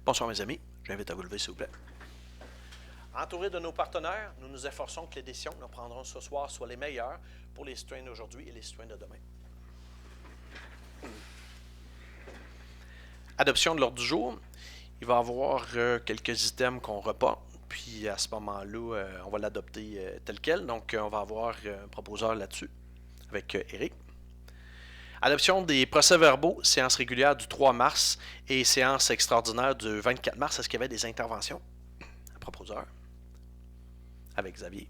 Bonsoir mes amis, j'invite à vous lever s'il vous plaît. Entouré de nos partenaires, nous nous efforçons que les décisions que nous prendrons ce soir soient les meilleures pour les citoyens d'aujourd'hui et les citoyens de demain. Adoption de l'ordre du jour. Il va y avoir quelques items qu'on reporte, puis à ce moment-là, on va l'adopter tel quel. Donc, on va avoir un proposeur là-dessus avec Eric. Adoption des procès-verbaux, séance régulière du 3 mars et séance extraordinaire du 24 mars. Est-ce qu'il y avait des interventions? Proposeur avec Xavier.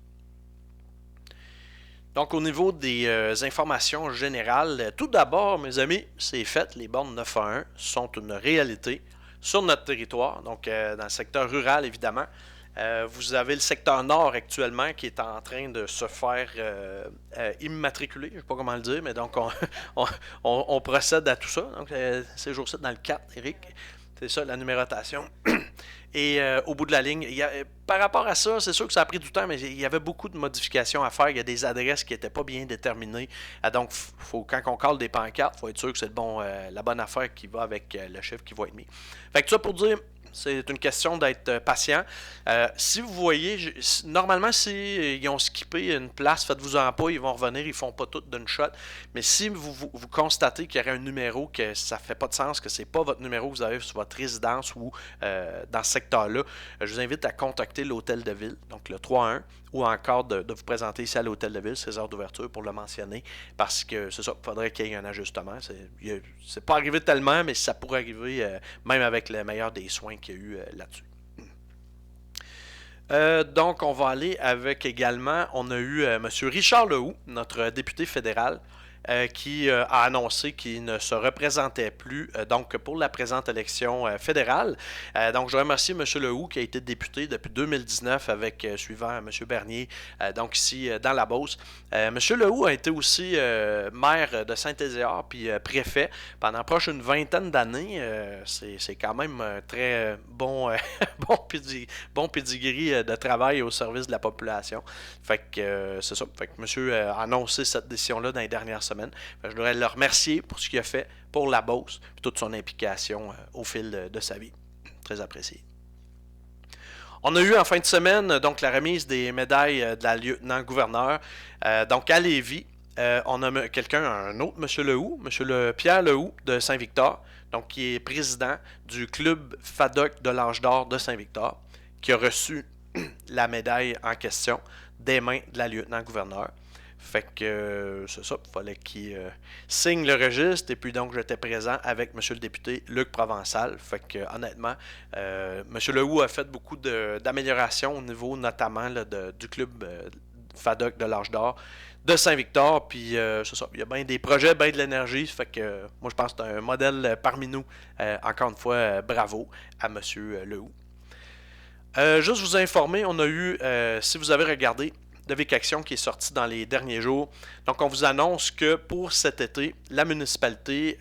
Donc, au niveau des informations générales, tout d'abord, mes amis, c'est fait. Les bornes 9 à 1 sont une réalité sur notre territoire, donc dans le secteur rural, évidemment. Vous avez le secteur nord actuellement qui est en train de se faire immatriculer, je ne sais pas comment le dire, mais donc on procède à tout ça. Donc, ces jours-ci dans le 4, Eric, c'est ça la numérotation. Et au bout de la ligne, par rapport à ça, c'est sûr que ça a pris du temps, mais il y avait beaucoup de modifications à faire. Il y a des adresses qui n'étaient pas bien déterminées. Donc, quand on colle des pancartes, il faut être sûr que c'est la bonne affaire qui va avec le chiffre qui va être mis. Fait que tout ça pour dire, c'est une question d'être patient. Si vous voyez, normalement, s'ils ont skippé une place, faites-vous-en pas, ils vont revenir, ils ne font pas tout d'une shot. Mais si vous constatez qu'il y aurait un numéro que ça ne fait pas de sens, que ce n'est pas votre numéro que vous avez sur votre résidence ou dans ce secteur-là, je vous invite à contacter l'hôtel de ville, donc le 3-1, ou encore de vous présenter ici à l'hôtel de ville, 16 heures d'ouverture pour le mentionner, parce que c'est ça, il faudrait qu'il y ait un ajustement. C'est pas arrivé tellement, mais ça pourrait arriver même avec le meilleur des soins qu'il y a eu là-dessus. Donc, on va aller avec également, on a eu M. Richard Lehoux, notre député fédéral, qui a annoncé qu'il ne se représentait plus donc pour la présente élection fédérale. Donc je remercie M. Lehoux qui a été député depuis 2019 avec suivant M. Bernier, donc ici dans la Beauce. M. Lehoux a été aussi maire de Saint-Ézéard puis préfet pendant proche une vingtaine d'années. C'est quand même un très bon, bon pedigree de travail au service de la population. Fait que c'est ça. Fait que M. a annoncé cette décision-là dans les dernières semaines. Je voudrais le remercier pour ce qu'il a fait pour la Beauce et toute son implication au fil de sa vie. Très apprécié. On a eu en fin de semaine donc la remise des médailles de la lieutenant-gouverneur. Donc à Lévis, on a un autre M. Lehoux, Pierre Lehoux de Saint-Victor, donc qui est président du club FADOC de l'Ange d'Or de Saint-Victor, qui a reçu la médaille en question des mains de la lieutenant-gouverneur. Fait que c'est ça, il fallait qu'il signe le registre et puis donc j'étais présent avec M. le député Luc Provençal. Fait que honnêtement, M. Lehoux a fait beaucoup d'améliorations au niveau notamment là, du club FADOC de l'Arche d'Or de Saint-Victor. Puis c'est ça, il y a bien des projets, bien de l'énergie. Fait que moi je pense que c'est un modèle parmi nous. Encore une fois, bravo à M. Lehoux. Juste vous informer, on a eu, si vous avez regardé, de Vic-Action qui est sorti dans les derniers jours. Donc, on vous annonce que pour cet été, la municipalité,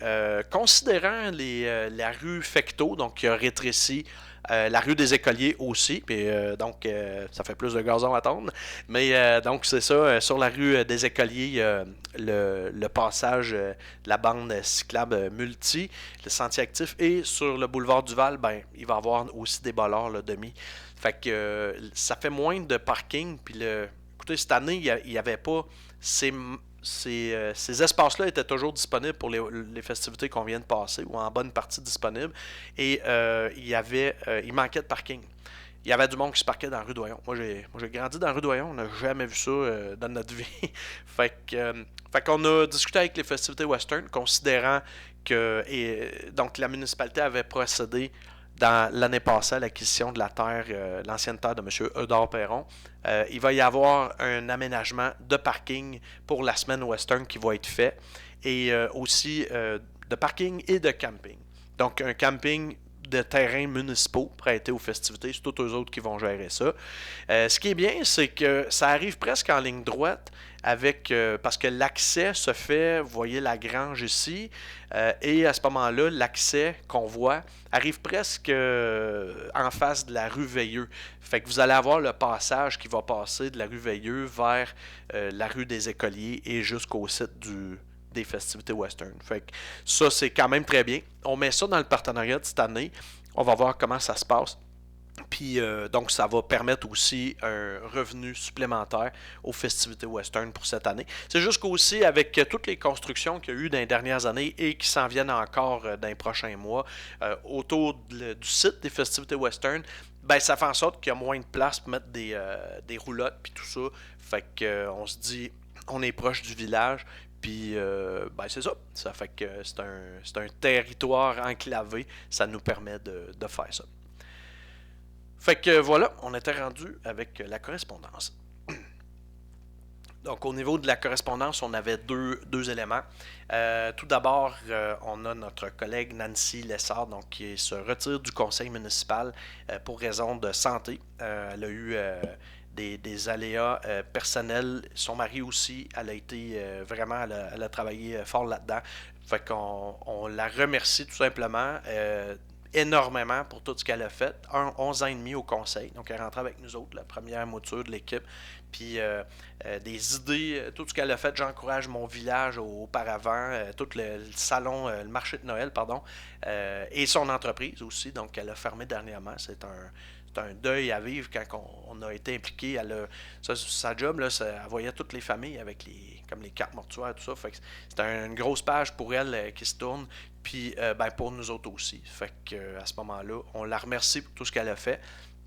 considérant la rue Fecteau, donc qui a rétréci la rue des Écoliers aussi, puis donc ça fait plus de gazon à tondre, mais donc c'est ça, sur la rue des Écoliers, le passage de la bande cyclable multi, le sentier actif, et sur le boulevard Duval, ben, il va y avoir aussi des bollards là, demi. Fait que ça fait moins de parking, puis écoutez, cette année, il n'y avait pas ces espaces-là étaient toujours disponibles pour les festivités qu'on vient de passer, ou en bonne partie disponibles, et il manquait de parking. Il y avait du monde qui se parquait dans la rue Doyon. Moi, j'ai grandi dans la rue Doyon, on n'a jamais vu ça dans notre vie. fait qu'on a discuté avec les festivités western, considérant que donc la municipalité avait procédé dans l'année passée à l'acquisition de la terre, l'ancienne terre de M. Eudore Perron. Il va y avoir un aménagement de parking pour la semaine western qui va être fait, et aussi de parking et de camping. Donc un camping de terrains municipaux prêtés aux festivités, c'est tous eux autres qui vont gérer ça. Ce qui est bien, c'est que ça arrive presque en ligne droite parce que l'accès se fait, vous voyez la grange ici, et à ce moment-là, l'accès qu'on voit arrive presque en face de la rue Veilleux. Fait que vous allez avoir le passage qui va passer de la rue Veilleux vers la rue des Écoliers et jusqu'au site des festivités western. Fait que ça, c'est quand même très bien. On met ça dans le partenariat de cette année. On va voir comment ça se passe. Puis donc ça va permettre aussi un revenu supplémentaire aux festivités western pour cette année. C'est juste qu'aussi avec toutes les constructions qu'il y a eu dans les dernières années et qui s'en viennent encore dans les prochains mois autour du site des festivités western, ben ça fait en sorte qu'il y a moins de place pour mettre des roulottes puis tout ça. Fait que on se dit on est proche du village. Puis, ben c'est ça. Ça fait que c'est un territoire enclavé. Ça nous permet de faire ça. Fait que voilà, on était rendu avec la correspondance. Donc, au niveau de la correspondance, on avait deux éléments. Tout d'abord, on a notre collègue Nancy Lessard, donc, qui se retire du conseil municipal pour raison de santé. Elle a eu des aléas personnels. Son mari aussi, elle a été vraiment, elle a travaillé fort là-dedans. Fait qu'on la remercie tout simplement énormément pour tout ce qu'elle a fait. 11 ans et demi au conseil. Donc, elle est rentrée avec nous autres, la première mouture de l'équipe. Puis, des idées, tout ce qu'elle a fait, j'encourage mon village auparavant, tout le salon, le marché de Noël, pardon, et son entreprise aussi. Donc, elle a fermé dernièrement. C'est un deuil à vivre quand on a été impliqué. Sa job, là, elle voyait toutes les familles avec comme les cartes mortuaires, tout ça. Fait que c'est une grosse page pour elle qui se tourne. Puis ben, pour nous autres aussi. Fait que à ce moment-là, on la remercie pour tout ce qu'elle a fait.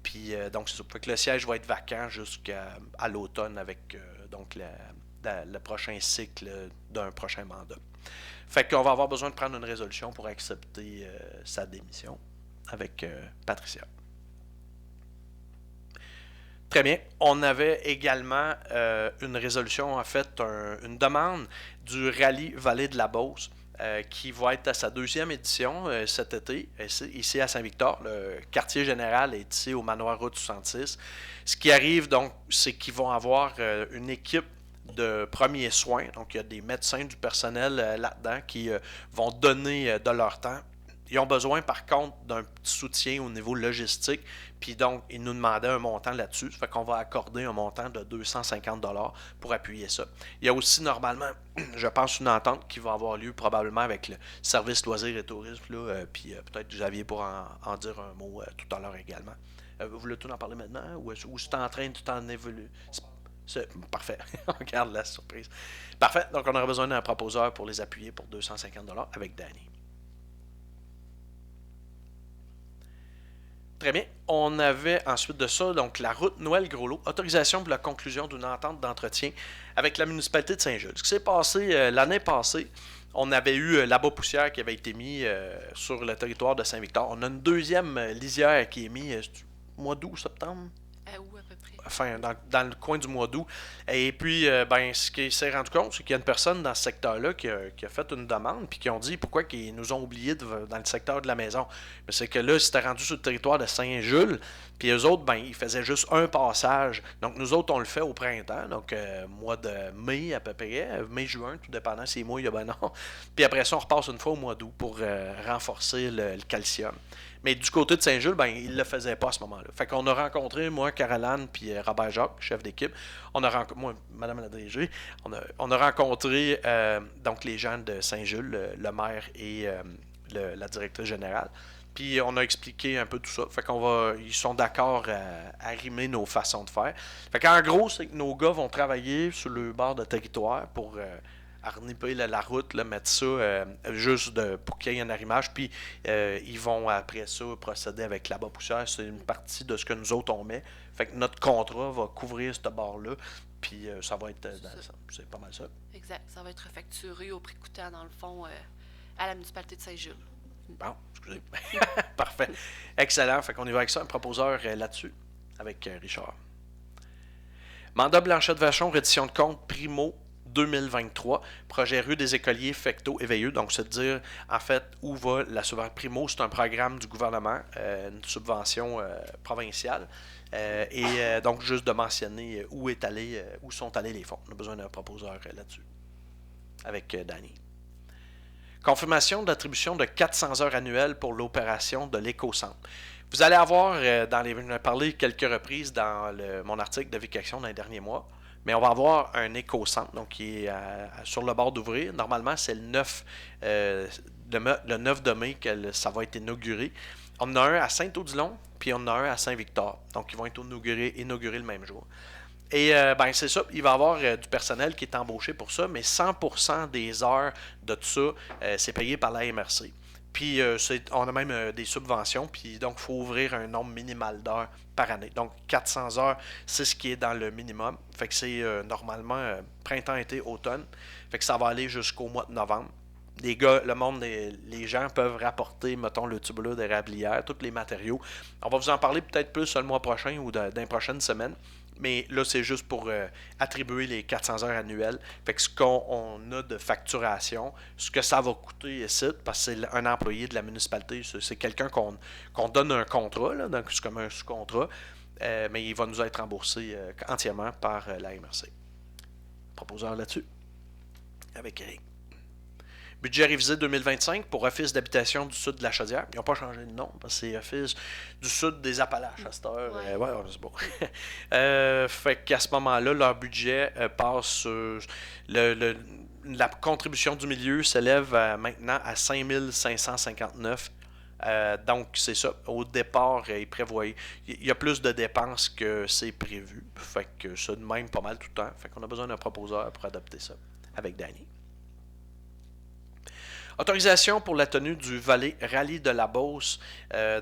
Puis donc c'est ça. Fait que le siège va être vacant jusqu'à l'automne avec donc le prochain cycle d'un prochain mandat. Fait qu'on va avoir besoin de prendre une résolution pour accepter sa démission avec Patricia. Très bien. On avait également une résolution, en fait, une demande du rallye Vallée de la Beauce qui va être à sa deuxième édition cet été, ici à Saint-Victor. Le quartier général est ici au Manoir Route 66. Ce qui arrive, donc, c'est qu'ils vont avoir une équipe de premiers soins. Donc, il y a des médecins du personnel là-dedans qui vont donner de leur temps. Ils ont besoin, par contre, d'un petit soutien au niveau logistique. Puis donc, ils nous demandaient un montant là-dessus. Ça fait qu'on va accorder un montant de 250$ pour appuyer ça. Il y a aussi, normalement, je pense, une entente qui va avoir lieu probablement avec le service loisirs et tourisme. Là, puis peut-être Xavier pourra en dire un mot tout à l'heure également. Vous voulez tout en parler maintenant? Ou c'est en train de tout en évoluer? Parfait. On garde la surprise. Parfait. Donc, on aura besoin d'un proposeur pour les appuyer pour 250$ avec Danny. Très bien. On avait ensuite de ça, donc la route Noël-Gros-Lot, autorisation pour la conclusion d'une entente d'entretien avec la municipalité de Saint-Jules. Ce qui s'est passé l'année passée, on avait eu l'abat-poussière qui avait été mis sur le territoire de Saint-Victor. On a une deuxième lisière qui est mise mois d'août, septembre. Où à peu près? Enfin, dans le coin du mois d'août. Et puis, ben, ce qui s'est rendu compte, c'est qu'il y a une personne dans ce secteur-là qui a fait une demande, puis qui ont dit pourquoi ils nous ont oubliés dans le secteur de la maison. Mais c'est que là, c'était rendu sur le territoire de Saint-Jules, puis eux autres, ben, ils faisaient juste un passage. Donc, nous autres, on le fait au printemps, donc mois de mai à peu près, mai-juin, tout dépendant si c'est moi, il y a ben non. Puis après ça, on repasse une fois au mois d'août pour renforcer le calcium. Mais du côté de Saint-Jules, ben, il ne le faisait pas à ce moment-là. Fait qu'on a rencontré, moi, Caroline, puis Robert Jacques, chef d'équipe. Moi, Madame la DG, on a rencontré donc les gens de Saint-Jules, le maire et la directrice générale. Puis on a expliqué un peu tout ça. Fait ils sont d'accord à rimer nos façons de faire. Fait qu'en gros, c'est que nos gars vont travailler sur le bord de territoire pour harniper la route, là, mettre ça juste pour qu'il y ait un arrimage. Puis ils vont après ça procéder avec la bas-poussière. C'est une partie de ce que nous autres on met. Fait que notre contrat va couvrir ce bord-là. Puis ça va être. C'est pas mal ça. Exact. Ça va être facturé au prix coûtant, dans le fond, à la municipalité de Saint-Jules. Bon, excusez. Parfait. Excellent. Fait qu'on y va avec ça, un proposeur là-dessus, avec Richard. Mandat Blanchette-Vachon, reddition de compte Primo 2023, projet rue des écoliers Fecto éveilleux, donc c'est de dire en fait où va la subvention. Primo, c'est un programme du gouvernement, une subvention provinciale, et donc juste de mentionner où sont allés les fonds. On a besoin d'un proposeur là-dessus, avec Danny. Confirmation d'attribution de 400 heures annuelles pour l'opération de l'éco-centre. Vous allez avoir, j'en ai parlé quelques reprises dans mon article de Vic-Action dans les derniers mois, mais on va avoir un éco-centre donc, qui est sur le bord d'ouvrir. Normalement, c'est le 9 de mai que ça va être inauguré. On en a un à Saint-Odilon, puis on en a un à Saint-Victor. Donc, ils vont être inaugurés le même jour. Et ben c'est ça, il va y avoir du personnel qui est embauché pour ça, mais 100% des heures de tout ça, c'est payé par la MRC. Puis on a même des subventions, puis donc il faut ouvrir un nombre minimal d'heures par année. Donc 400 heures, c'est ce qui est dans le minimum. Fait que c'est normalement printemps, été, automne. Fait que ça va aller jusqu'au mois de novembre. Les gars, le monde, les gens peuvent rapporter, mettons, le tubular d'érablière, tous les matériaux. On va vous en parler peut-être plus le mois prochain ou dans les prochaines semaines. Mais là, c'est juste pour attribuer les 400 heures annuelles. Fait que ce qu'on a de facturation, ce que ça va coûter ici, parce que c'est un employé de la municipalité, c'est quelqu'un qu'on donne un contrat, là, donc c'est comme un sous-contrat, mais il va nous être remboursé entièrement par la MRC. Proposeur là-dessus, avec Eric. Budget révisé 2025 pour Office d'habitation du sud de la Chaudière. Ils n'ont pas changé de nom, parce que c'est Office du sud des Appalaches à cette heure. Ouais, c'est bon. Fait qu'à ce moment-là, leur budget passe sur la contribution du milieu s'élève maintenant à 5 559. Donc, c'est ça. Au départ, ils prévoyaient. Il y a plus de dépenses que c'est prévu. Fait que ça, de même, pas mal tout le temps. Fait qu'on a besoin d'un proposeur pour adopter ça avec Danny. Autorisation pour la tenue du volet Rallye de la Beauce,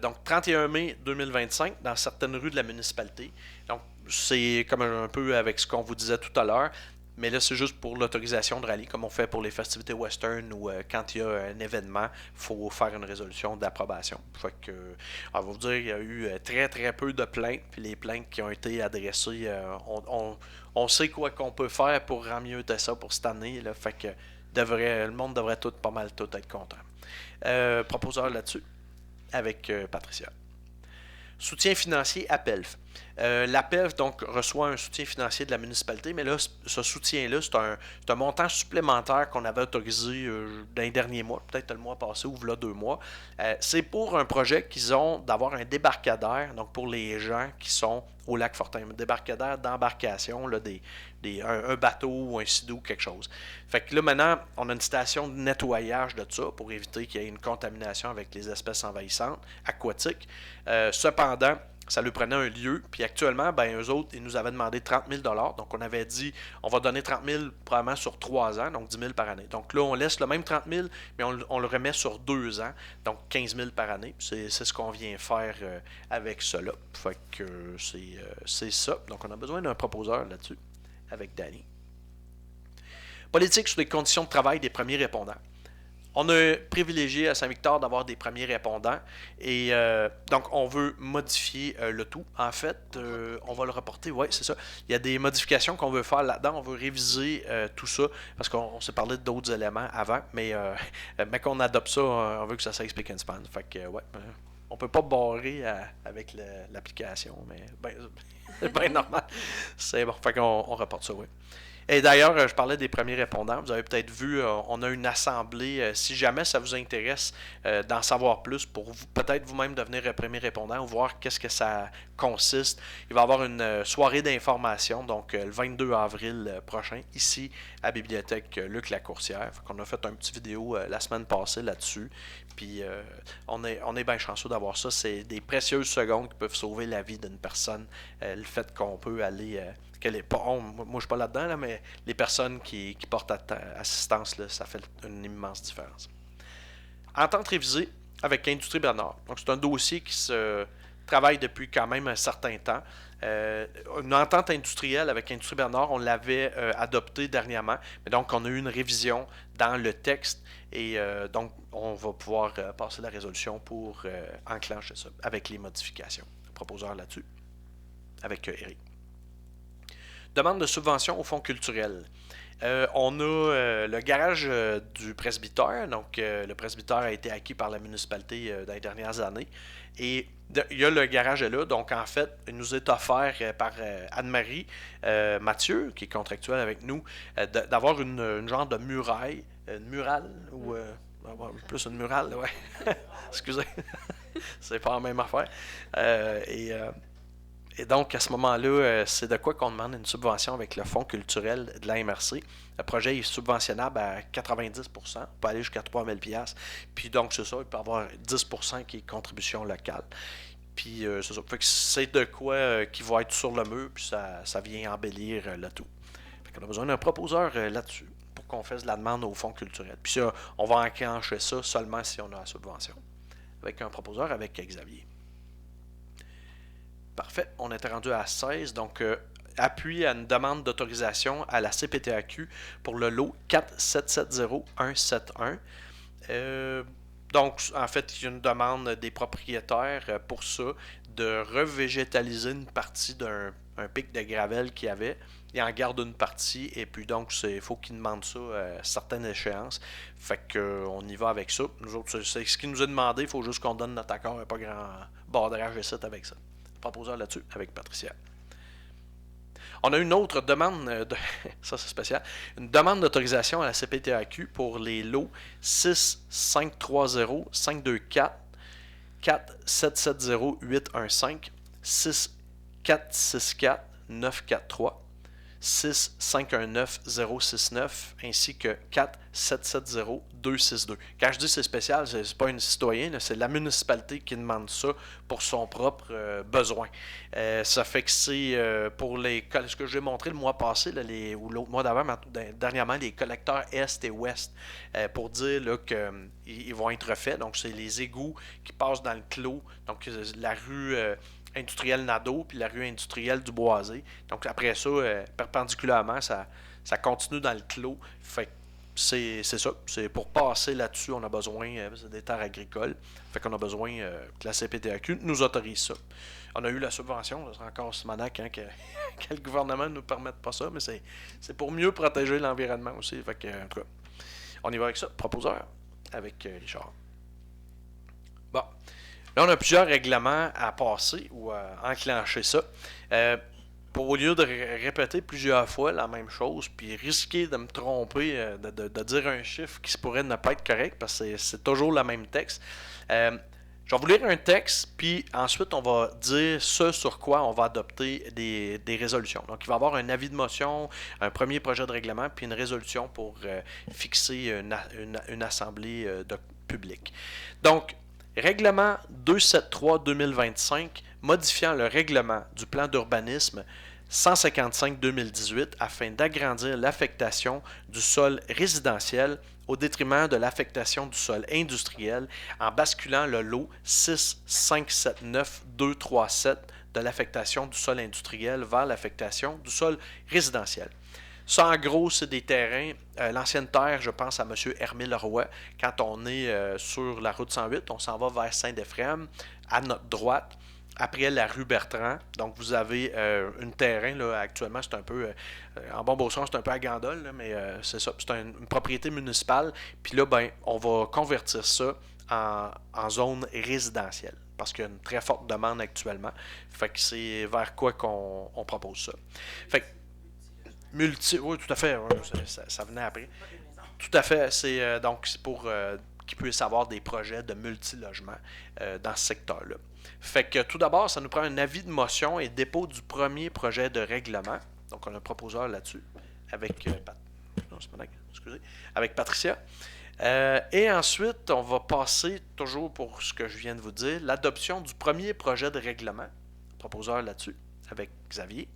donc 31 mai 2025 dans certaines rues de la municipalité. Donc c'est comme un peu avec ce qu'on vous disait tout à l'heure, mais là c'est juste pour l'autorisation de rallye, comme on fait pour les festivités western ou quand il y a un événement, il faut faire une résolution d'approbation. Fait que, on va vous dire, il y a eu très très peu de plaintes, puis les plaintes qui ont été adressées, on sait quoi qu'on peut faire pour rendre mieux de ça pour cette année. Là, fait que le monde devrait pas mal tout être content. Proposeur là-dessus, avec Patricia. Soutien financier à PELF. La PELF donc reçoit un soutien financier de la municipalité, mais là, ce soutien-là, c'est un montant supplémentaire qu'on avait autorisé dans les derniers mois, peut-être le mois passé ou là 2 mois. C'est pour un projet qu'ils ont d'avoir un débarcadère, donc pour les gens qui sont au lac Fortin, un débarcadère d'embarcation, là, un bateau ou un sidou, quelque chose. Fait que là, maintenant, on a une station de nettoyage de ça pour éviter qu'il y ait une contamination avec les espèces envahissantes aquatiques. Cependant, ça lui prenait un lieu, puis actuellement, ben, eux autres, ils nous avaient demandé 30 000 $. Donc, on avait dit, on va donner 30 000 probablement sur 3 ans, donc 10 000 par année. Donc là, on laisse le même 30 000, mais on le remet sur 2 ans, donc 15 000 par année. C'est ce qu'on vient faire avec cela. Fait que c'est ça. Donc, on a besoin d'un proposeur là-dessus, avec Danny. Politique sur les conditions de travail des premiers répondants. On a privilégié à Saint-Victor d'avoir des premiers répondants et donc on veut modifier le tout. En fait, on va le reporter, oui, c'est ça. Il y a des modifications qu'on veut faire là-dedans. On veut réviser tout ça parce qu'on s'est parlé d'autres éléments avant, mais qu'on adopte ça, on veut que ça s'explique en span. Fait que, ouais, on peut pas barrer avec l'application, mais c'est bien normal. C'est bon, fait qu'on reporte ça, oui. Et d'ailleurs, je parlais des premiers répondants. Vous avez peut-être vu, on a une assemblée. Si jamais ça vous intéresse d'en savoir plus pour peut-être vous-même devenir un premier répondant ou voir qu'est-ce que ça consiste, il va y avoir une soirée d'information, donc le 22 avril prochain, ici à la bibliothèque Luc Lacourcière. On a fait un petit vidéo la semaine passée là-dessus. Puis on est bien chanceux d'avoir ça. C'est des précieuses secondes qui peuvent sauver la vie d'une personne. Le fait qu'on peut aller... moi, je suis pas là-dedans, là, mais les personnes qui portent assistance, là, ça fait une immense différence. Entente révisée avec Industrie Bernard. Donc, c'est un dossier qui se travaille depuis quand même un certain temps. Une entente industrielle avec Industrie Bernard, on l'avait adoptée dernièrement, mais donc on a eu une révision dans le texte et donc on va pouvoir passer la résolution pour enclencher ça avec les modifications. Proposeur là-dessus, avec Eric. Demande de subvention au fonds culturel. On a le garage du presbytère. Donc, le presbytère a été acquis par la municipalité dans les dernières années. Et il y a le garage là. Donc, en fait, il nous est offert par Anne-Marie Mathieu, qui est contractuelle avec nous, d'avoir une genre de muraille. Une murale ou plus une murale, ouais. Excusez. C'est pas la même affaire. Et donc, à ce moment-là, c'est de quoi qu'on demande une subvention avec le Fonds culturel de la MRC. Le projet est subventionnable à 90%, on peut aller jusqu'à 3000$. Puis donc, c'est ça, il peut y avoir 10% qui est contribution locale. Puis c'est ça. Fait que c'est de quoi qui va être sur le mur, puis ça vient embellir le tout. Fait qu'on a besoin d'un proposeur là-dessus pour qu'on fasse la demande au Fonds culturel. Puis ça, on va enclencher ça seulement si on a la subvention. Avec un proposeur, avec Xavier. Parfait, on est rendu à 16, donc appui à une demande d'autorisation à la CPTAQ pour le lot 4770171. Donc, en fait, il y a une demande des propriétaires pour ça de revégétaliser une partie d'un pic de gravel qu'il y avait. Ils en gardent une partie et puis donc il faut qu'ils demandent ça à certaines échéances. Fait qu'on y va avec ça. Nous autres, c'est ce qui nous est demandé, il faut juste qu'on donne notre accord, il n'y a pas grand bordrage ici avec ça. Proposeur là-dessus avec Patricia. On a une autre demande, ça c'est spécial, une demande d'autorisation à la CPTAQ pour les lots 6530 524 4770 815 6464 943 6519 069 ainsi que 4770 262. Quand je dis c'est spécial, c'est pas un citoyen, c'est la municipalité qui demande ça pour son propre besoin. Ça fait que c'est pour ce que j'ai montré le mois passé, là, ou l'autre mois d'avant, dernièrement, les collecteurs Est et Ouest, pour dire qu'ils vont être refaits. Donc, c'est les égouts qui passent dans le clos. Donc, la rue industrielle Nadeau puis la rue industrielle du Boisé. Donc, après ça, perpendiculairement, ça continue dans le clos. Fait que c'est ça. C'est pour passer là-dessus, on a besoin des terres agricoles. Fait qu'on a besoin que la CPTAQ nous autorise ça. On a eu la subvention, c'est encore ce manac que le gouvernement ne nous permette pas ça, mais c'est pour mieux protéger l'environnement aussi. Fait que, en tout cas, on y va avec ça. Proposeur avec Richard. Bon. Là, on a plusieurs règlements à passer ou à enclencher ça. Au lieu de répéter plusieurs fois la même chose, puis risquer de me tromper, de dire un chiffre qui pourrait ne pas être correct, parce que c'est toujours le même texte, je vais vous lire un texte, puis ensuite on va dire ce sur quoi on va adopter des résolutions. Donc il va y avoir un avis de motion, un premier projet de règlement, puis une résolution pour fixer une assemblée de public. Donc, Règlement 273-2025 modifiant le règlement du plan d'urbanisme 155-2018 afin d'agrandir l'affectation du sol résidentiel au détriment de l'affectation du sol industriel en basculant le lot 6579237 de l'affectation du sol industriel vers l'affectation du sol résidentiel. Ça, en gros, c'est des terrains. L'ancienne terre, je pense à M. Hermé Leroy. Quand on est sur la route 108, on s'en va vers Saint-Ephrem, à notre droite, après la rue Bertrand. Donc, vous avez un terrain, là, actuellement, c'est un peu, en bon beau sens, c'est un peu à Gandol, là, mais c'est ça, c'est une propriété municipale. Puis là, ben, on va convertir ça en zone résidentielle, parce qu'il y a une très forte demande actuellement. Fait que c'est vers quoi qu'on propose ça. Fait que, oui, tout à fait. Ouais, ça venait après. Tout à fait. Donc, c'est pour qu'ils puissent avoir des projets de multilogement dans ce secteur-là. Fait que tout d'abord, ça nous prend un avis de motion et dépôt du premier projet de règlement. Donc, on a un proposeur là-dessus avec, avec Patricia. Et ensuite, on va passer, toujours pour ce que je viens de vous dire, l'adoption du premier projet de règlement. Proposeur là-dessus avec Xavier.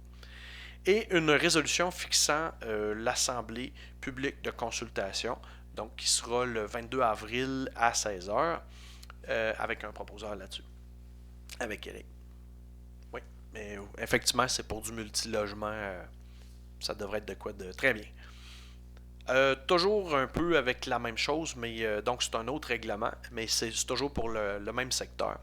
Et une résolution fixant l'Assemblée publique de consultation, donc qui sera le 22 avril à 16h, avec un proposeur là-dessus, avec Eric. Oui, mais effectivement, c'est pour du multilogement, ça devrait être de quoi de très bien. Toujours un peu avec la même chose, mais donc c'est un autre règlement, mais c'est toujours pour le même secteur.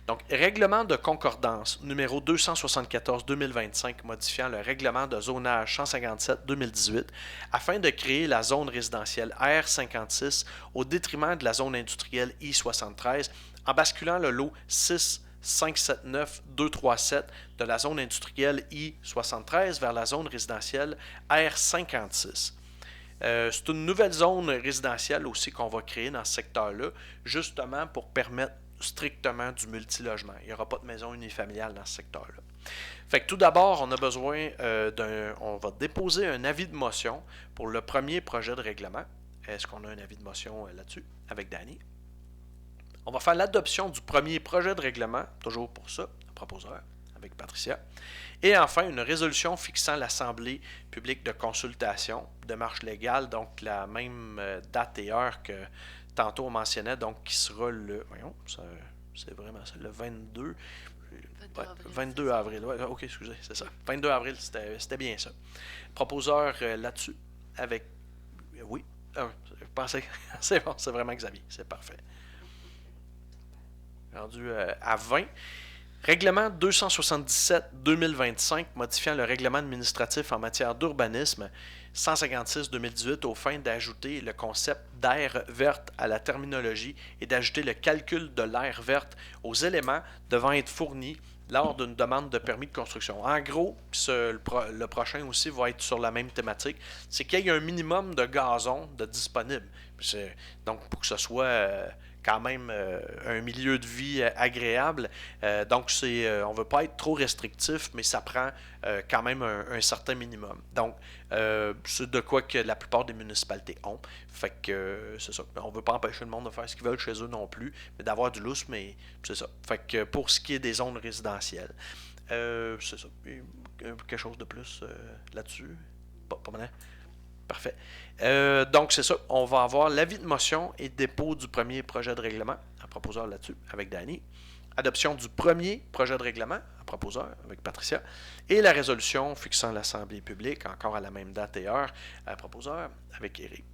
Donc, règlement de concordance numéro 274-2025 modifiant le règlement de zonage 157-2018 afin de créer la zone résidentielle R56 au détriment de la zone industrielle I73 en basculant le lot 6579237 de la zone industrielle I73 vers la zone résidentielle R56. C'est une nouvelle zone résidentielle aussi qu'on va créer dans ce secteur-là, justement pour permettre strictement du multilogement. Il n'y aura pas de maison unifamiliale dans ce secteur-là. Fait que tout d'abord, on a besoin on va déposer un avis de motion pour le premier projet de règlement. Est-ce qu'on a un avis de motion là-dessus avec Danny? On va faire l'adoption du premier projet de règlement, toujours pour ça, le proposeur, avec Patricia. Et enfin, une résolution fixant l'Assemblée publique de consultation, démarche légale, donc la même date et heure que tantôt on mentionnait, donc qui sera le... Voyons, c'est vraiment ça, le 22... 22 avril. Ouais, ok, excusez, c'est ça. 22 avril, c'était bien ça. Proposeur là-dessus, avec... oui, je pensais... c'est bon, c'est vraiment Xavier, c'est parfait. Rendu à 20. Règlement 277-2025 modifiant le règlement administratif en matière d'urbanisme 156-2018 aux fins d'ajouter le concept d'aire verte à la terminologie et d'ajouter le calcul de l'aire verte aux éléments devant être fournis lors d'une demande de permis de construction. En gros, le prochain aussi va être sur la même thématique, c'est qu'il y ait un minimum de gazon de disponible. Donc, pour que ce soit quand même un milieu de vie agréable. Donc, on ne veut pas être trop restrictif, mais ça prend quand même un certain minimum. Donc, c'est de quoi que la plupart des municipalités ont. Fait que c'est ça. On ne veut pas empêcher le monde de faire ce qu'ils veulent chez eux non plus, mais d'avoir du lousse, mais c'est ça. Fait que pour ce qui est des zones résidentielles, c'est ça. Quelque chose de plus là-dessus? Pas maintenant? Parfait. Donc, c'est ça. On va avoir l'avis de motion et dépôt du premier projet de règlement, un proposeur là-dessus, avec Danny. Adoption du premier projet de règlement, un proposeur, avec Patricia. Et la résolution fixant l'Assemblée publique, encore à la même date et heure, un proposeur, avec Éric.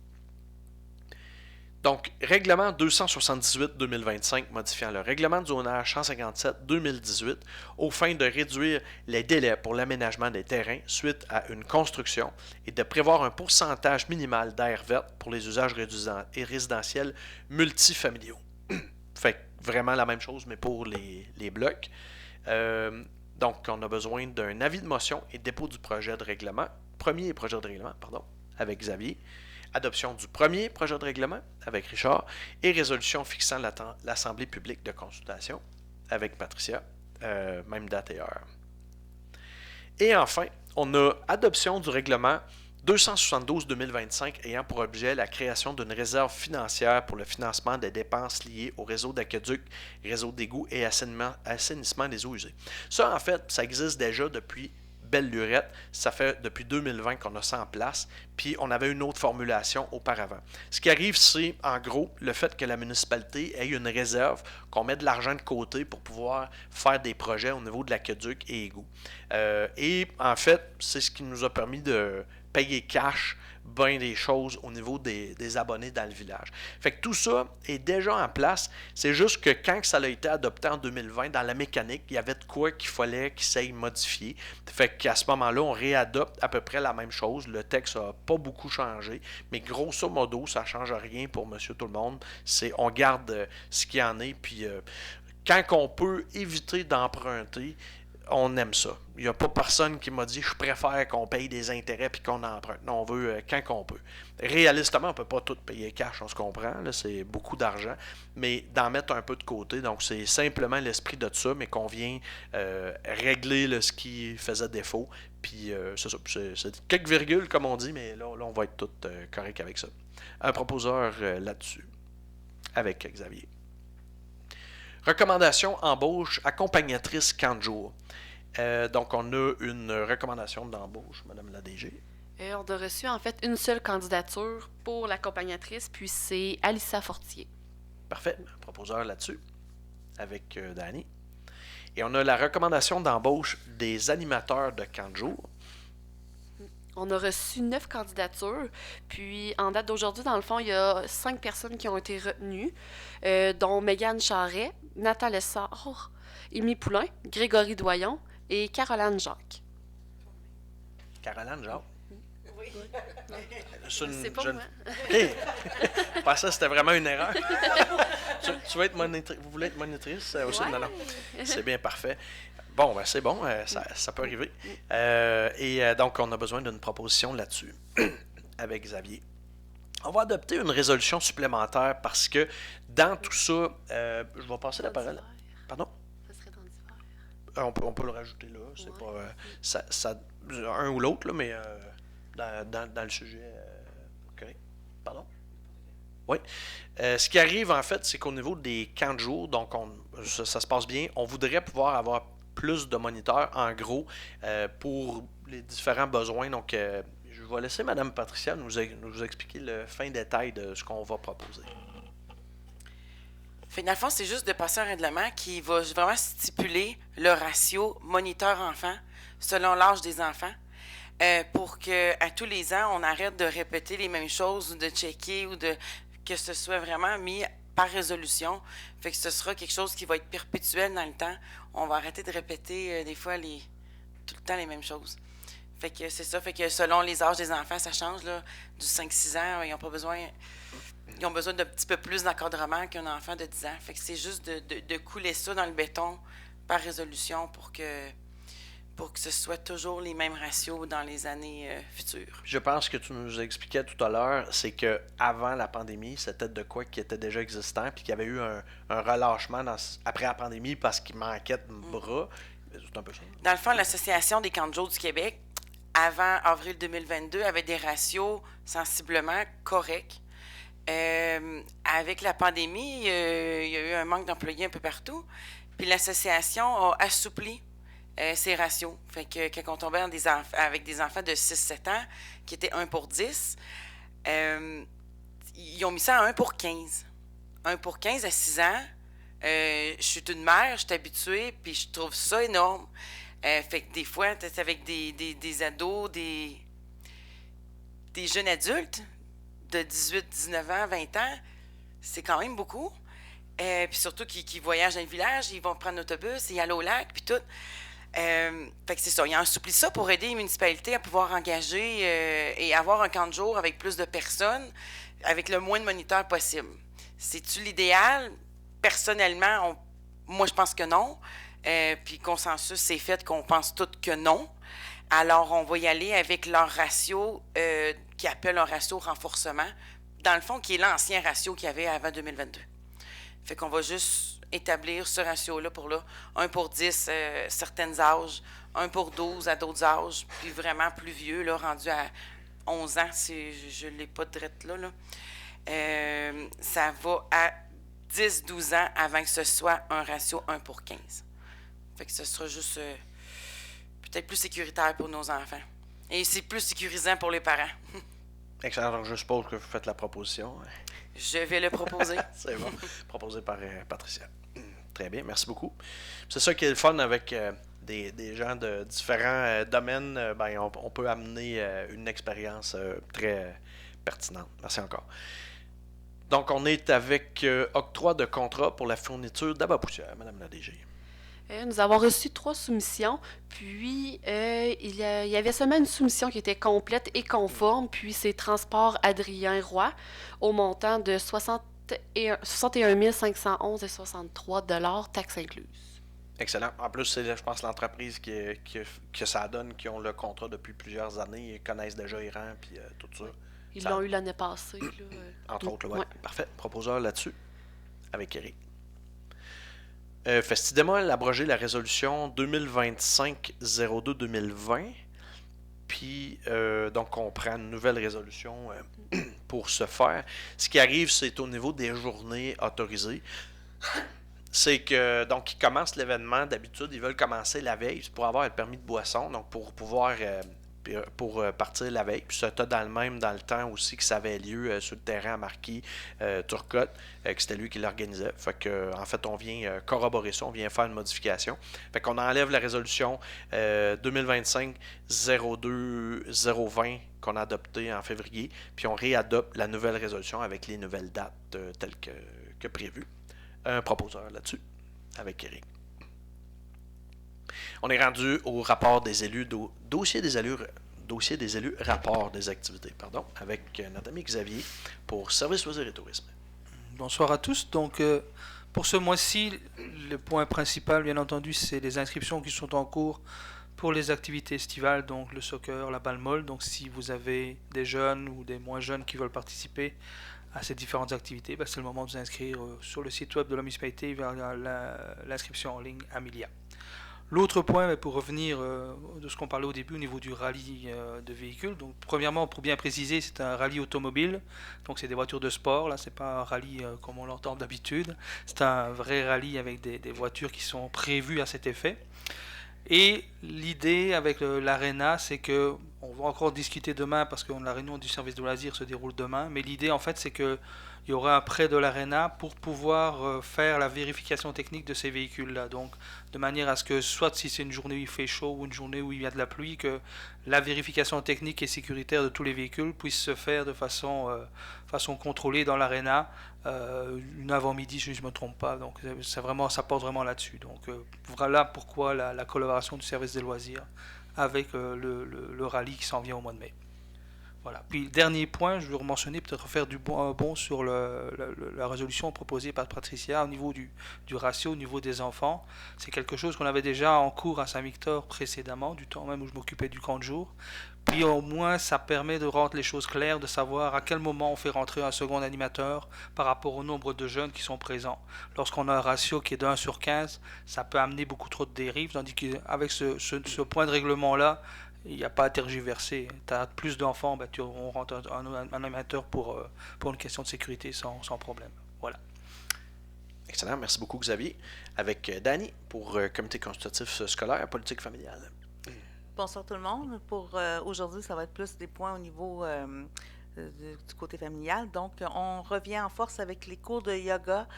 Donc, règlement 278-2025 modifiant le règlement de zonage 157-2018 aux fins de réduire les délais pour l'aménagement des terrains suite à une construction et de prévoir un pourcentage minimal d'aire verte pour les usages résidentiels multifamiliaux. Fait vraiment la même chose, mais pour les blocs. Donc, on a besoin d'un avis de motion et dépôt du projet de règlement, premier projet de règlement, pardon, avec Xavier. Adoption du premier projet de règlement avec Richard et résolution fixant l'Assemblée publique de consultation avec Patricia, même date et heure. Et enfin, on a adoption du règlement 272-2025 ayant pour objet la création d'une réserve financière pour le financement des dépenses liées au réseau d'aqueduc, réseau d'égouts et assainissement des eaux usées. Ça, en fait, ça existe déjà depuis belle lurette. Ça fait depuis 2020 qu'on a ça en place, puis on avait une autre formulation auparavant. Ce qui arrive, c'est en gros le fait que la municipalité ait une réserve, qu'on met de l'argent de côté pour pouvoir faire des projets au niveau de l'aqueduc et égouts. Et en fait, c'est ce qui nous a permis de payer cash bien des choses au niveau des abonnés dans le village. Fait que tout ça est déjà en place. C'est juste que quand ça a été adopté en 2020, dans la mécanique, il y avait de quoi qu'il fallait qu'il s'aille modifier. Fait qu'à ce moment-là, on réadopte à peu près la même chose. Le texte n'a pas beaucoup changé, mais grosso modo, ça ne change rien pour Monsieur Tout-le-Monde. On garde ce qu'il y en est, puis quand on peut éviter d'emprunter, on aime ça. Il n'y a pas personne qui m'a dit je préfère qu'on paye des intérêts puis qu'on emprunte. Non, on veut quand qu'on peut. Réalistement, on ne peut pas tout payer cash, on se comprend. Là, c'est beaucoup d'argent. Mais d'en mettre un peu de côté. Donc, c'est simplement l'esprit de ça, mais qu'on vient régler ce qui faisait défaut. Puis, c'est ça. C'est quelques virgules, comme on dit, mais là on va être tout correct avec ça. Un proposeur là-dessus, avec Xavier. Recommandation embauche accompagnatrice 40 jours. Donc, on a une recommandation d'embauche, Madame la DG. On a reçu en fait une seule candidature pour l'accompagnatrice, puis c'est Alissa Fortier. Parfait, proposeur là-dessus, avec Danny. Et on a la recommandation d'embauche des animateurs de 40 jours. On a reçu 9 candidatures, puis en date d'aujourd'hui, dans le fond, il y a 5 personnes qui ont été retenues, dont Mégane Charret, Nathalie Lessard, Émy Poulain, Grégory Doyon et Caroline Jacques. Caroline Jacques? Oui. C'est pas jeune... moi. OK. Je pensais que c'était vraiment une erreur. tu veux être vous voulez être monitrice aussi? Ouais. Non. C'est bien parfait. Bon, ben c'est bon, ça peut arriver. Donc, on a besoin d'une proposition là-dessus avec Xavier. On va adopter une résolution supplémentaire parce que dans tout ça, je vais passer la parole. Pardon? Ça serait dans l'hiver. On peut le rajouter là. C'est Ouais. pas un ou l'autre, là, mais dans le sujet. Correct. Pardon? Oui. Ce qui arrive, en fait, c'est qu'au niveau des camps de jour, donc ça se passe bien, on voudrait pouvoir avoir plus de moniteurs, en gros, pour les différents besoins. Donc, je vais laisser Mme Patricia nous expliquer le fin détail de ce qu'on va proposer. Fait que dans le fond, c'est juste de passer un règlement qui va vraiment stipuler le ratio moniteur-enfant selon l'âge des enfants. Pour que à tous les ans, on arrête de répéter les mêmes choses ou de checker ou que ce soit vraiment mis par résolution. Fait que ce sera quelque chose qui va être perpétuel dans le temps. On va arrêter de répéter des fois tout le temps les mêmes choses. Fait que c'est ça. Fait que selon les âges des enfants, ça change là. Du 5-6 ans, ils ont besoin d'un petit peu plus d'encadrement qu'un enfant de 10 ans. Fait que c'est juste de couler ça dans le béton par résolution pour que ce soit toujours les mêmes ratios dans les années futures. Je pense que tu nous expliquais tout à l'heure, c'est que avant la pandémie, c'était de quoi qui était déjà existant, puis qu'il y avait eu un relâchement après la pandémie parce qu'il manquait de bras. C'est un peu ça. Dans le fond, l'Association des camps de jour du Québec, avant avril 2022, avait des ratios sensiblement corrects. Avec la pandémie, il y a eu un manque d'employés un peu partout. Puis l'association a assoupli ces ratios. Fait que quand on tombait avec des enfants de 6-7 ans, qui étaient 1 pour 10, ils ont mis ça à 1 pour 15. 1 pour 15 à 6 ans, je suis une mère, je suis habituée, puis je trouve ça énorme. Fait que des fois, tu es avec des ados, des jeunes adultes de 18, 19 ans, 20 ans, c'est quand même beaucoup. Puis surtout qui voyagent dans le village, ils vont prendre l'autobus et aller au lac, puis tout. Fait que c'est ça, ils ont assoupli ça pour aider les municipalités à pouvoir engager et avoir un camp de jour avec plus de personnes, avec le moins de moniteurs possible. C'est-tu l'idéal? Personnellement, moi, je pense que non. Puis consensus, c'est fait qu'on pense tous que non. Alors, on va y aller avec leur ratio qui appelle un ratio renforcement, dans le fond, qui est l'ancien ratio qu'il y avait avant 2022. Fait qu'on va juste établir ce ratio-là pour là. 1 pour 10, certains âges, 1 pour 12 à d'autres âges, puis vraiment plus vieux, là, rendu à 11 ans, si je ne l'ai pas direct là. Ça va à 10-12 ans avant que ce soit un ratio 1 pour 15. Fait que ce sera juste peut-être plus sécuritaire pour nos enfants. Et c'est plus sécurisant pour les parents. Excellent. Donc, je suppose que vous faites la proposition. Je vais le proposer. C'est bon. Proposé par Patricia. Très bien. Merci beaucoup. C'est ça qui est le fun avec des gens de différents domaines. On peut amener une expérience très pertinente. Merci encore. Donc, on est avec octroi de contrat pour la fourniture d'abat-poussière, Madame la DG. Nous avons reçu 3 soumissions, puis il y avait seulement une soumission qui était complète et conforme, puis c'est Transport Adrien Roy, au montant de 61 511,63 $, taxes incluses. Excellent. En plus, c'est, je pense, l'entreprise que ça donne, qui ont le contrat depuis plusieurs années, ils connaissent déjà Iran, puis tout ça. Ils l'ont eu l'année passée. Là, Entre autres, oui. Ouais. Parfait. Proposeur là-dessus, avec Eric. Festidémol a abrogé la résolution 2025-02-2020. Puis, donc, on prend une nouvelle résolution pour ce faire. Ce qui arrive, c'est au niveau des journées autorisées. C'est que, donc, ils commencent l'événement. D'habitude, ils veulent commencer la veille pour avoir le permis de boisson. Donc, pour pouvoir partir la veille. Puis, c'était dans le temps aussi que ça avait lieu sur le terrain à Marquis, Turcotte, que c'était lui qui l'organisait. Fait que, en fait, on vient corroborer ça, on vient faire une modification. Fait qu'on enlève la résolution 2025-02-020 qu'on a adoptée en février, puis on réadopte la nouvelle résolution avec les nouvelles dates telles que prévues. Un proposeur là-dessus, avec Eric. On est rendu au rapport des élus, dossier des élus, rapport des activités, avec notre ami Xavier pour Services, loisirs et tourisme. Bonsoir à tous. Donc, pour ce mois-ci, le point principal, bien entendu, c'est les inscriptions qui sont en cours Pour les activités estivales, donc le soccer, la balle molle, donc si vous avez des jeunes ou des moins jeunes qui veulent participer à ces différentes activités, c'est le moment de vous inscrire sur le site web de la municipalité vers l'inscription en ligne Amelia. L'autre point, pour revenir de ce qu'on parlait au début au niveau du rallye de véhicules, donc premièrement, pour bien préciser, c'est un rallye automobile, donc c'est des voitures de sport, là c'est pas un rallye comme on l'entend d'habitude, c'est un vrai rallye avec des voitures qui sont prévues à cet effet. Et l'idée avec l'Arena, c'est que, on va encore discuter demain parce que la réunion du service de loisirs se déroule demain, mais l'idée en fait c'est que il y aura un prêt de l'Arena pour pouvoir faire la vérification technique de ces véhicules-là. Donc, de manière à ce que, soit si c'est une journée où il fait chaud ou une journée où il y a de la pluie, que la vérification technique et sécuritaire de tous les véhicules puisse se faire de façon contrôlée dans l'Arena, une avant-midi, si je ne me trompe pas. Donc, ça porte vraiment là-dessus. Donc, voilà pourquoi la collaboration du service des loisirs avec le rallye qui s'en vient au mois de mai. Voilà. Puis, dernier point, je veux mentionner, peut-être faire un bon sur la résolution proposée par Patricia au niveau du ratio, au niveau des enfants. C'est quelque chose qu'on avait déjà en cours à Saint-Victor précédemment, du temps même où je m'occupais du camp de jour. Puis au moins, ça permet de rendre les choses claires, de savoir à quel moment on fait rentrer un second animateur par rapport au nombre de jeunes qui sont présents. Lorsqu'on a un ratio qui est de 1 sur 15, ça peut amener beaucoup trop de dérives, tandis qu'avec ce point de règlement-là, il n'y a pas à tergiverser. Tu as plus d'enfants, on rentre un animateur pour une question de sécurité sans problème. Voilà. Excellent, merci beaucoup Xavier. Avec Dani pour Comité consultatif scolaire, politique familiale. Bonsoir tout le monde. Pour aujourd'hui, ça va être plus des points au niveau du côté familial. Donc, on revient en force avec les cours de yoga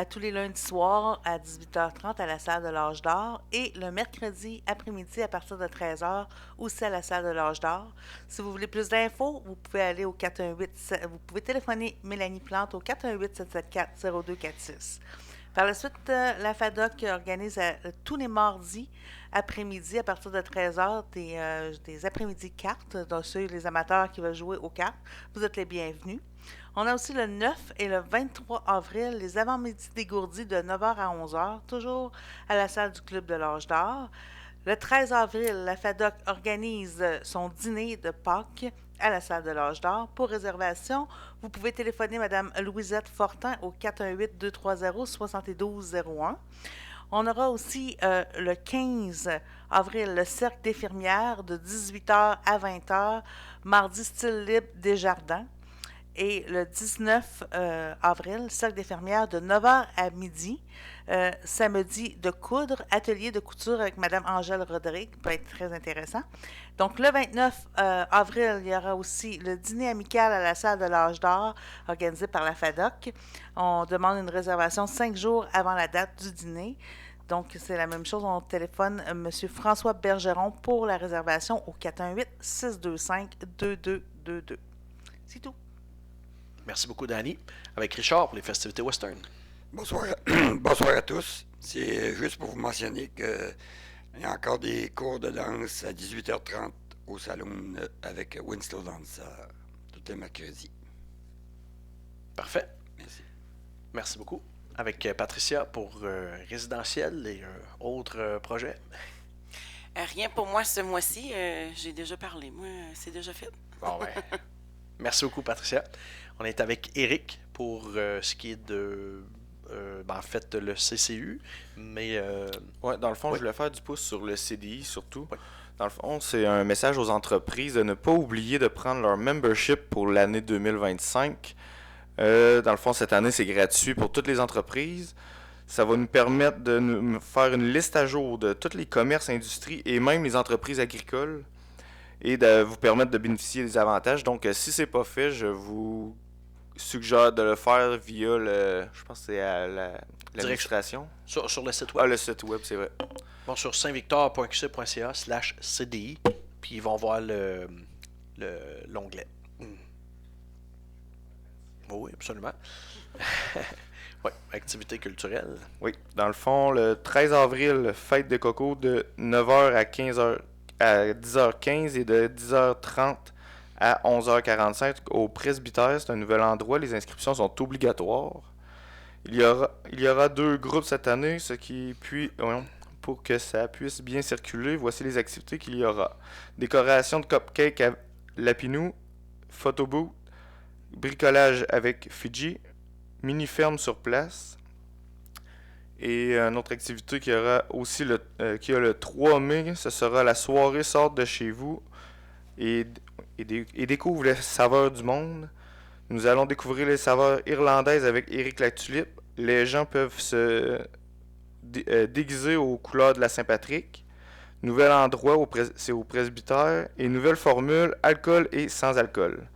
tous les lundis soirs à 18h30 à la salle de l'Âge d'Or et le mercredi après-midi à partir de 13h aussi à la salle de l'Âge d'Or. Si vous voulez plus d'infos, vous pouvez aller au 418, vous pouvez téléphoner Mélanie Plante au 418-774-0246. Par la suite, la FADOC organise tous les mardis après-midi à partir de 13h des après-midi cartes. Donc, ceux les amateurs qui veulent jouer aux cartes, vous êtes les bienvenus. On a aussi le 9 et le 23 avril, les avant-midi dégourdis de 9h à 11h, toujours à la salle du Club de l'Âge d'Or. Le 13 avril, la FADOC organise son dîner de Pâques à la salle de l'Âge d'Or. Pour réservation, vous pouvez téléphoner Mme Louisette Fortin au 418-230-7201. On aura aussi le 15 avril le cercle d'infirmières de 18h à 20h, mardi style libre Desjardins. Et le 19 avril, cercle d'infirmières de 9h à midi. Samedi de coudre, atelier de couture avec Mme Angèle Rodrigue, peut être très intéressant. Donc, le 29 avril, il y aura aussi le dîner amical à la salle de l'Âge d'Or, organisé par la FADOC. On demande une réservation 5 jours avant la date du dîner. Donc, c'est la même chose. On téléphone M. François Bergeron pour la réservation au 418-625-2222. C'est tout. Merci beaucoup, Dani. Avec Richard pour les festivités western. Bonsoir, bonsoir à tous. C'est juste pour vous mentionner qu'il y a encore des cours de danse à 18h30 au salon avec Winslow Dance tous les mercredis. Parfait. Merci. Merci beaucoup. Avec Patricia pour résidentiel et autres projets. Rien pour moi ce mois-ci. J'ai déjà parlé. Moi, c'est déjà fait. Bon, ouais. Merci beaucoup, Patricia. On est avec Eric pour ce qui est de, en fait, le CCU, mais... Ouais, dans le fond, je voulais faire du pouce sur le CDI, surtout. Ouais. Dans le fond, c'est un message aux entreprises de ne pas oublier de prendre leur membership pour l'année 2025. Dans le fond, cette année, c'est gratuit pour toutes les entreprises. Ça va nous permettre de nous faire une liste à jour de tous les commerces, industries et même les entreprises agricoles et de vous permettre de bénéficier des avantages. Donc, si c'est pas fait, je vous suggère de le faire via je pense que c'est à l'administration. Sur le site web. Ah, le site web, c'est vrai. Bon, sur saintvictor.qc.ca/CDI, puis ils vont voir l'onglet. Oui, absolument. Oui, activité culturelle. Oui, dans le fond, le 13 avril, fête de coco de 9h à 10h15 et de 10h30 à 11h45 au presbytère. C'est un nouvel endroit. Les inscriptions sont obligatoires. Il y aura 2 groupes cette année, pour que ça puisse bien circuler, voici les activités qu'il y aura. Décoration de cupcake à Lapinou, photobooth, bricolage avec Fiji, mini-ferme sur place. Et une autre activité qui aura aussi qui a le 3 mai, ce sera la soirée Sorte de chez vous et découvre les saveurs du monde. Nous allons découvrir les saveurs irlandaises avec Éric Latulippe. Les gens peuvent se déguiser aux couleurs de la Saint-Patrick. Nouvel endroit, c'est au presbytère. Et nouvelle formule, alcool et sans alcool.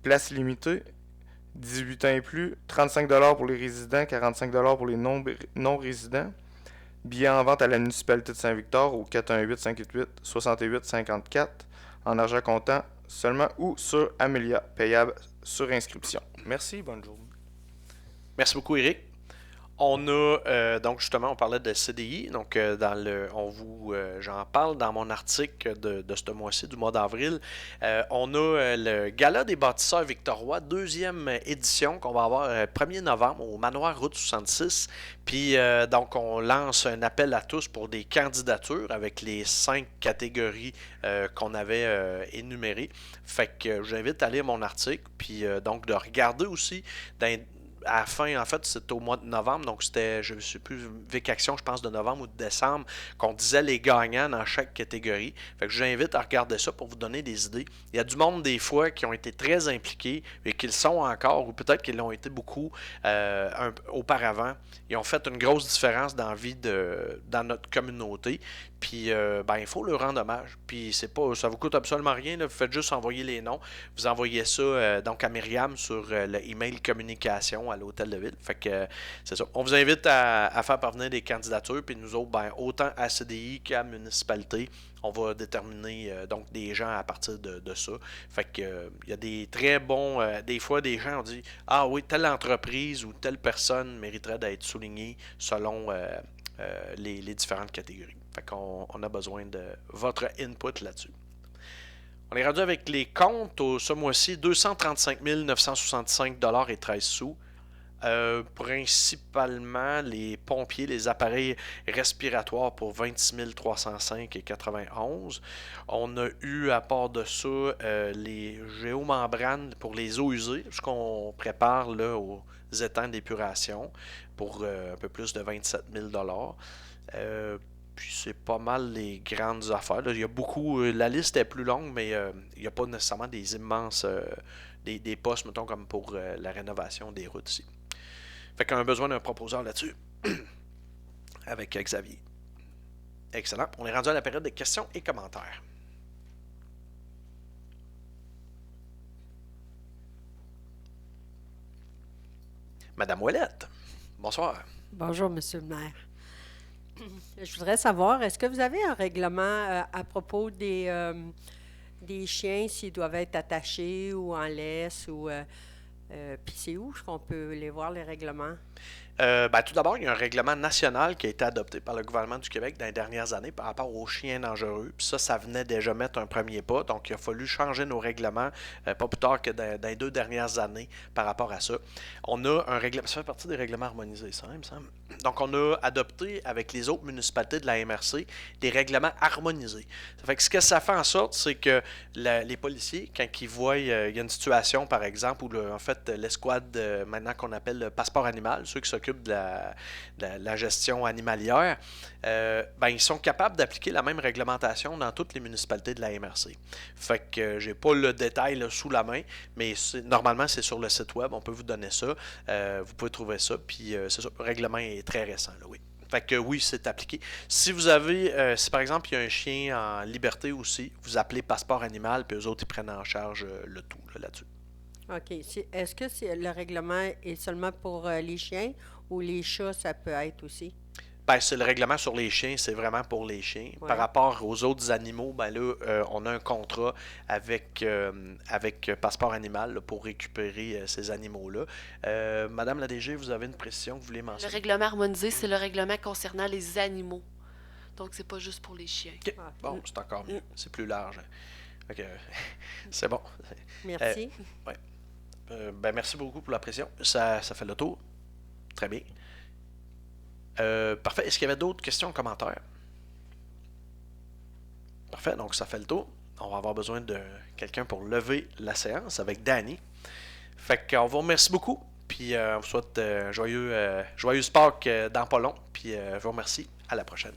Place limitée, 18 ans et plus, 35$ pour les résidents, 45$ pour les non-résidents. Billets en vente à la municipalité de Saint-Victor au 418-588-6854 en argent comptant seulement ou sur Amelia, payable sur inscription. Merci, bonne journée. Merci beaucoup, Éric. On a, donc justement, on parlait de CDI, donc j'en parle dans mon article de ce mois-ci, du mois d'avril. On a le Gala des bâtisseurs Victorois, 2e édition qu'on va avoir 1er novembre au Manoir Route 66. Puis donc on lance un appel à tous pour des candidatures avec les 5 catégories qu'on avait énumérées. Fait que je vous invite à lire mon article, puis donc de regarder aussi à la fin, en fait, c'était au mois de novembre, donc c'était, je ne sais plus, Vic Action, je pense, de novembre ou de décembre, qu'on disait les gagnants dans chaque catégorie. Fait que je vous invite à regarder ça pour vous donner des idées. Il y a du monde, des fois, qui ont été très impliqués et qui le sont encore, ou peut-être qu'ils l'ont été beaucoup auparavant. Ils ont fait une grosse différence dans la vie dans notre communauté. Puis, il faut leur rendre hommage. Puis, ça vous coûte absolument rien. Là. Vous faites juste envoyer les noms. Vous envoyez ça donc à Myriam sur le email communication à l'hôtel de ville. Fait que c'est ça. On vous invite à faire parvenir des candidatures. Puis nous autres, autant à CDI qu'à municipalité, on va déterminer donc des gens à partir de ça. Fait que il y a des très bons. Des fois, des gens ont dit ah oui, telle entreprise ou telle personne mériterait d'être soulignée selon les différentes catégories. Fait qu'on a besoin de votre input là-dessus. On est rendu avec les comptes ce mois-ci, 235 965$ et 13 sous. Principalement les pompiers, les appareils respiratoires pour 26 305 et 91. On a eu, à part de ça, les géomembranes pour les eaux usées, ce qu'on prépare là, aux étangs d'épuration pour un peu plus de 27 000$. Puis c'est pas mal les grandes affaires. Là, il y a beaucoup. La liste est plus longue, mais il n'y a pas nécessairement des immenses des postes, mettons, comme pour la rénovation des routes ici. Fait qu'on a besoin d'un proposeur là-dessus. Avec Xavier. Excellent. On est rendu à la période des questions et commentaires. Madame Ouellette, bonsoir. Bonjour, Monsieur le maire. Je voudrais savoir, est-ce que vous avez un règlement à propos des chiens, s'ils doivent être attachés ou en laisse, ou puis c'est où qu'on peut les voir, les règlements? Tout d'abord, il y a un règlement national qui a été adopté par le gouvernement du Québec dans les dernières années par rapport aux chiens dangereux. Puis ça venait déjà mettre un premier pas. Donc, il a fallu changer nos règlements pas plus tard que dans les 2 dernières années par rapport à ça. On a un règlement, ça fait partie des règlements harmonisés, ça, il me semble. Donc, on a adopté avec les autres municipalités de la MRC des règlements harmonisés. Ça fait que ce que ça fait en sorte, c'est que les policiers, quand ils voient il y a une situation, par exemple, où l'escouade, maintenant qu'on appelle le passeport animal, ceux qui s'occupent de la gestion animalière, ils sont capables d'appliquer la même réglementation dans toutes les municipalités de la MRC. Fait que j'ai pas le détail là, sous la main, mais normalement c'est sur le site web, on peut vous donner ça. Vous pouvez trouver ça, puis c'est ça, le règlement est très récent, là, oui. Fait que oui, c'est appliqué. Si vous avez, si par exemple il y a un chien en liberté aussi, vous appelez passeport animal, puis eux autres ils prennent en charge le tout là-dessus. OK. Est-ce que le règlement est seulement pour les chiens ou les chats, ça peut être aussi? C'est le règlement sur les chiens, c'est vraiment pour les chiens. Ouais. Par rapport aux autres animaux, on a un contrat avec Passeport Animal là, pour récupérer ces animaux-là. Madame la DG, vous avez une précision que vous voulez Le mentionner? règlement harmonisé, c'est le règlement concernant les animaux. Donc, c'est pas juste pour les chiens. OK. Bon, c'est encore mieux. C'est plus large. OK. C'est bon. Merci. Merci beaucoup pour la précision. Ça fait le tour. Très bien. Parfait. Est-ce qu'il y avait d'autres questions, commentaires? Parfait, donc ça fait le tour. On va avoir besoin de quelqu'un pour lever la séance avec Danny. Fait qu'on vous remercie beaucoup. Puis on vous souhaite joyeux Pâques dans pas long. Puis je vous remercie. À la prochaine.